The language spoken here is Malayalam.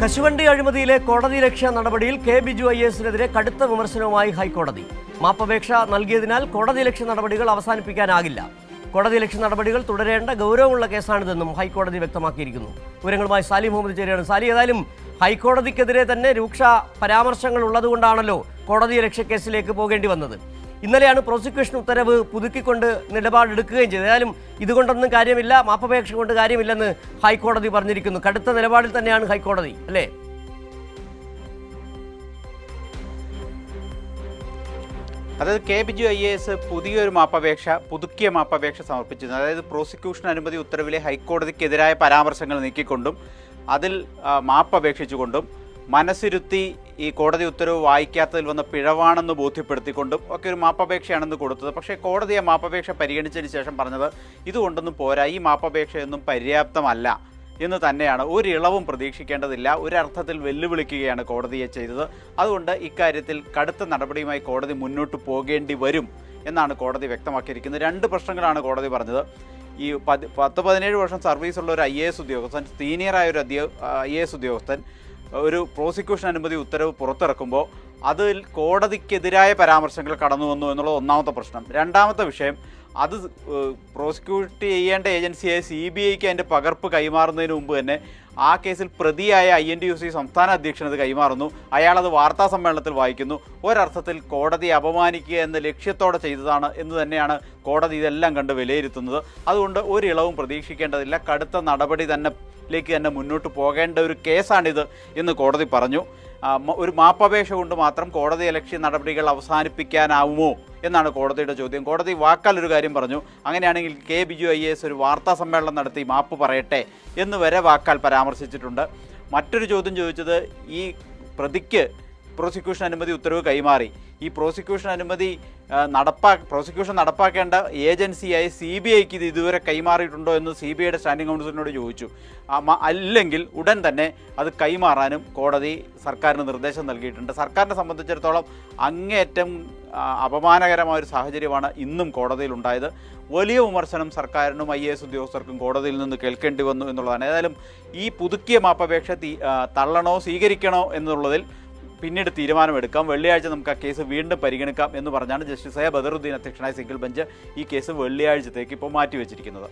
കശുവണ്ടി അഴിമതിയിലെ കോടതിയലക്ഷ്യ നടപടിയിൽ കെ ബിജു ഐഎസിനെതിരെ കടുത്ത വിമർശനവുമായി ഹൈക്കോടതി. മാപ്പപേക്ഷ നൽകിയതിനാൽ കോടതിയലക്ഷ്യ നടപടികൾ അവസാനിപ്പിക്കാനാകില്ല. കോടതിയലക്ഷ്യ നടപടികൾ തുടരേണ്ട ഗൗരവമുള്ള കേസാണിതെന്നും ഹൈക്കോടതി വ്യക്തമാക്കിയിരിക്കുന്നു. വിവരങ്ങളുമായി സാലി മുഹമ്മദ് ചേരുകയാണ്. സാലി, ഏതായാലും ഹൈക്കോടതിക്കെതിരെ തന്നെ രൂക്ഷ പരാമർശങ്ങൾ ഉള്ളതുകൊണ്ടാണല്ലോ കോടതിയലക്ഷ്യ കേസിലേക്ക് പോകേണ്ടി വന്നത്. ഇന്നലെയാണ് പ്രോസിക്യൂഷൻ ഉത്തരവ് പുതുക്കിക്കൊണ്ട് നിലപാടെടുക്കുകയും ചെയ്തത്. ഏതായാലും ഇതുകൊണ്ടൊന്നും കാര്യമില്ല, മാപ്പപേക്ഷ കൊണ്ട് കാര്യമില്ലെന്ന് ഹൈക്കോടതി പറഞ്ഞിരിക്കുന്നു. കടുത്ത നിലപാടിൽ തന്നെയാണ് ഹൈക്കോടതി, അല്ലേ? അതായത് കെ ബിജു ഐഎസ് പുതുക്കിയ മാപ്പപേക്ഷ സമർപ്പിച്ചിരുന്നു. അതായത് പ്രോസിക്യൂഷൻ അനുമതി ഉത്തരവിലെ ഹൈക്കോടതിക്കെതിരായ പരാമർശങ്ങൾ നീക്കിക്കൊണ്ടും അതിൽ മാപ്പപേക്ഷിച്ചുകൊണ്ടും മനസ്സിരുത്തി ഈ കോടതി ഉത്തരവ് വായിക്കാത്തതിൽ വന്ന പിഴവാണെന്ന് ബോധ്യപ്പെടുത്തിക്കൊണ്ടും ഒക്കെ ഒരു മാപ്പപേക്ഷയാണെന്ന് കൊടുത്തത്. പക്ഷേ കോടതി ആ മാപ്പപേക്ഷ പരിഗണിച്ചതിന് ശേഷം പറഞ്ഞത് ഇതുകൊണ്ടൊന്നും പോരാ, ഈ മാപ്പപേക്ഷയൊന്നും പര്യാപ്തമല്ല എന്ന് തന്നെയാണ്. ഒരു ഇളവും പ്രതീക്ഷിക്കേണ്ടതില്ല, ഒരർത്ഥത്തിൽ വെല്ലുവിളിക്കുകയാണ് കോടതിയെ ചെയ്തത്. അതുകൊണ്ട് ഇക്കാര്യത്തിൽ കടുത്ത നടപടിയുമായി കോടതി മുന്നോട്ട് പോകേണ്ടി വരും എന്നാണ് കോടതി വ്യക്തമാക്കിയിരിക്കുന്നത്. രണ്ട് പ്രശ്നങ്ങളാണ് കോടതി പറഞ്ഞത്. ഈ 10-17 വർഷം സർവീസുള്ള ഒരു IAS ഉദ്യോഗസ്ഥൻ, സീനിയറായ ഒരു IAS ഉദ്യോഗസ്ഥൻ ഒരു പ്രോസിക്യൂഷൻ അനുമതി ഉത്തരവ് പുറത്തിറക്കുമ്പോൾ അതിൽ കോടതിക്കെതിരായ പരാമർശങ്ങൾ കടന്നു വന്നു എന്നുള്ളത് ഒന്നാമത്തെ പ്രശ്നം. രണ്ടാമത്തെ വിഷയം, അത് പ്രോസിക്യൂട്ട് ചെയ്യേണ്ട ഏജൻസിയായ CBIക്ക് അതിൻ്റെ പകർപ്പ് കൈമാറുന്നതിന് മുമ്പ് തന്നെ ആ കേസിൽ പ്രതിയായ INTUC സംസ്ഥാന അധ്യക്ഷൻ അത് കൈമാറുന്നു. അയാളത് വാർത്താ സമ്മേളനത്തിൽ വായിക്കുന്നു. ഒരർത്ഥത്തിൽ കോടതിയെ അപമാനിക്കുക എന്ന ലക്ഷ്യത്തോടെ ചെയ്തതാണ് എന്ന് തന്നെയാണ് കോടതി ഇതെല്ലാം കണ്ട് വിലയിരുത്തുന്നത്. അതുകൊണ്ട് ഒരു ഇളവും പ്രതീക്ഷിക്കേണ്ടതില്ല, കടുത്ത നടപടി ലേക്ക് തന്നെ മുന്നോട്ട് പോകേണ്ട ഒരു കേസാണിത് എന്ന് കോടതി പറഞ്ഞു. ഒരു മാപ്പപേക്ഷ കൊണ്ട് മാത്രം കോടതിയലക്ഷ്യ നടപടികൾ അവസാനിപ്പിക്കാനാവുമോ എന്നാണ് കോടതിയുടെ ചോദ്യം. കോടതി വാക്കാൽ ഒരു കാര്യം പറഞ്ഞു. അങ്ങനെയാണെങ്കിൽ കെ ബിജു IAS ഒരു വാർത്താ സമ്മേളനം നടത്തി മാപ്പ് പറയട്ടെ എന്ന് വരെ വാക്കാൽ പരാമർശിച്ചിട്ടുണ്ട്. മറ്റൊരു ചോദ്യം ചോദിച്ചത്, ഈ പ്രതിക്ക് പ്രോസിക്യൂഷൻ അനുമതി ഉത്തരവ് കൈമാറി, ഈ പ്രോസിക്യൂഷൻ നടപ്പാക്കേണ്ട ഏജൻസിയായ CBIക്ക് ഇത് ഇതുവരെ കൈമാറിയിട്ടുണ്ടോ എന്ന് CBIയുടെ സ്റ്റാൻഡിംഗ് കൗൺസിലിനോട് ചോദിച്ചു. അല്ലെങ്കിൽ ഉടൻ തന്നെ അത് കൈമാറാനും കോടതി സർക്കാരിന് നിർദ്ദേശം നൽകിയിട്ടുണ്ട്. സർക്കാരിനെ സംബന്ധിച്ചിടത്തോളം അങ്ങേയറ്റം അപമാനകരമായൊരു സാഹചര്യമാണ് ഇന്നും കോടതിയിൽ ഉണ്ടായത്. വലിയ വിമർശനം സർക്കാരിനും IAS ഉദ്യോഗസ്ഥർക്കും കോടതിയിൽ നിന്ന് കേൾക്കേണ്ടി വന്നു എന്നുള്ളതാണ്. ഏതായാലും ഈ പുതുക്കിയ മാപ്പപേക്ഷ തള്ളണോ സ്വീകരിക്കണോ എന്നുള്ളതിൽ പിന്നീട് തീരുമാനമെടുക്കാം. വെള്ളിയാഴ്ച നമുക്ക് ആ കേസ് വീണ്ടും പരിഗണിക്കാം എന്ന് പറഞ്ഞാണ് ജസ്റ്റിസ് ബദറുദ്ദീൻ അധ്യക്ഷനായ സിംഗിൾ ബെഞ്ച് ഈ കേസ് വെള്ളിയാഴ്ചത്തേക്ക് ഇപ്പോൾ മാറ്റിവെച്ചിരിക്കുന്നത്.